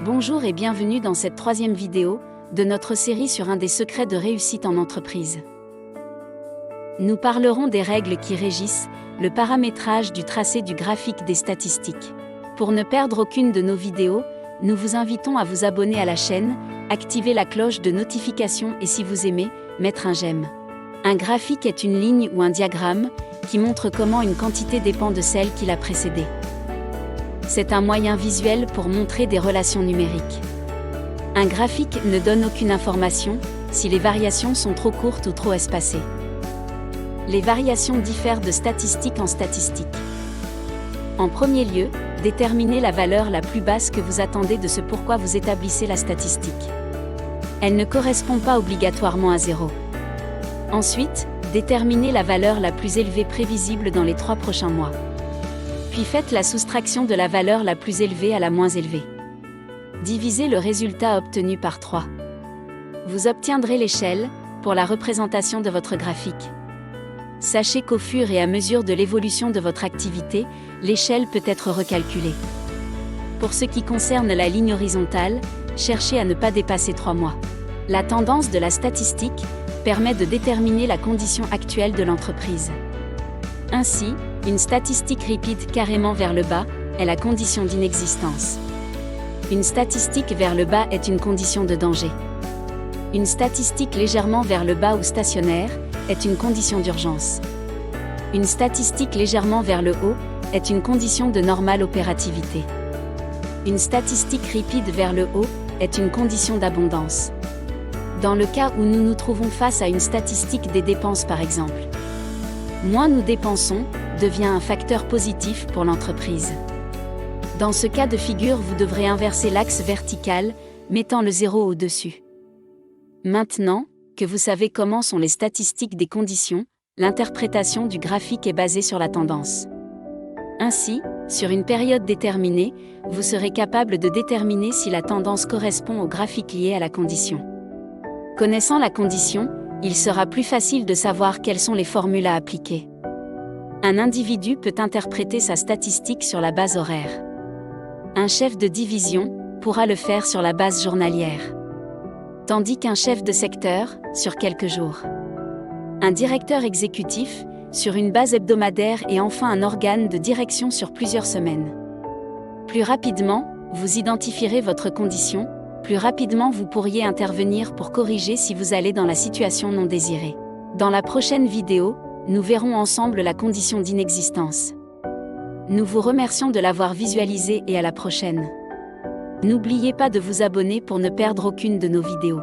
Bonjour et bienvenue dans cette troisième vidéo de notre série sur un des secrets de réussite en entreprise. Nous parlerons des règles qui régissent le paramétrage du tracé du graphique des statistiques. Pour ne perdre aucune de nos vidéos, nous vous invitons à vous abonner à la chaîne, activer la cloche de notification et si vous aimez, mettre un j'aime. Un graphique est une ligne ou un diagramme qui montre comment une quantité dépend de celle qui l'a précédée. C'est un moyen visuel pour montrer des relations numériques. Un graphique ne donne aucune information si les variations sont trop courtes ou trop espacées. Les variations diffèrent de statistique en statistique. En premier lieu, déterminez la valeur la plus basse que vous attendez de ce pourquoi vous établissez la statistique. Elle ne correspond pas obligatoirement à 0. Ensuite, déterminez la valeur la plus élevée prévisible dans les 3 prochains mois. Puis faites la soustraction de la valeur la plus élevée à la moins élevée. Divisez le résultat obtenu par 3. Vous obtiendrez l'échelle pour la représentation de votre graphique. Sachez qu'au fur et à mesure de l'évolution de votre activité, l'échelle peut être recalculée. Pour ce qui concerne la ligne horizontale, cherchez à ne pas dépasser 3 mois. La tendance de la statistique permet de déterminer la condition actuelle de l'entreprise. Ainsi, une statistique rapide carrément vers le bas est la condition d'inexistence. Une statistique vers le bas est une condition de danger. Une statistique légèrement vers le bas ou stationnaire est une condition d'urgence. Une statistique légèrement vers le haut est une condition de normale opérativité. Une statistique rapide vers le haut est une condition d'abondance. Dans le cas où nous nous trouvons face à une statistique des dépenses par exemple, moins nous dépensons devient un facteur positif pour l'entreprise. Dans ce cas de figure, vous devrez inverser l'axe vertical, mettant le 0 au-dessus. Maintenant que vous savez comment sont les statistiques des conditions, l'interprétation du graphique est basée sur la tendance. Ainsi, sur une période déterminée, vous serez capable de déterminer si la tendance correspond au graphique lié à la condition. Connaissant la condition, il sera plus facile de savoir quelles sont les formules à appliquer. Un individu peut interpréter sa statistique sur la base horaire. Un chef de division pourra le faire sur la base journalière, tandis qu'un chef de secteur, sur quelques jours. Un directeur exécutif, sur une base hebdomadaire et enfin un organe de direction sur plusieurs semaines. Plus rapidement, vous identifierez votre condition, plus rapidement vous pourriez intervenir pour corriger si vous allez dans la situation non désirée. Dans la prochaine vidéo, nous verrons ensemble la condition d'inexistence. Nous vous remercions de l'avoir visualisé et à la prochaine. N'oubliez pas de vous abonner pour ne perdre aucune de nos vidéos.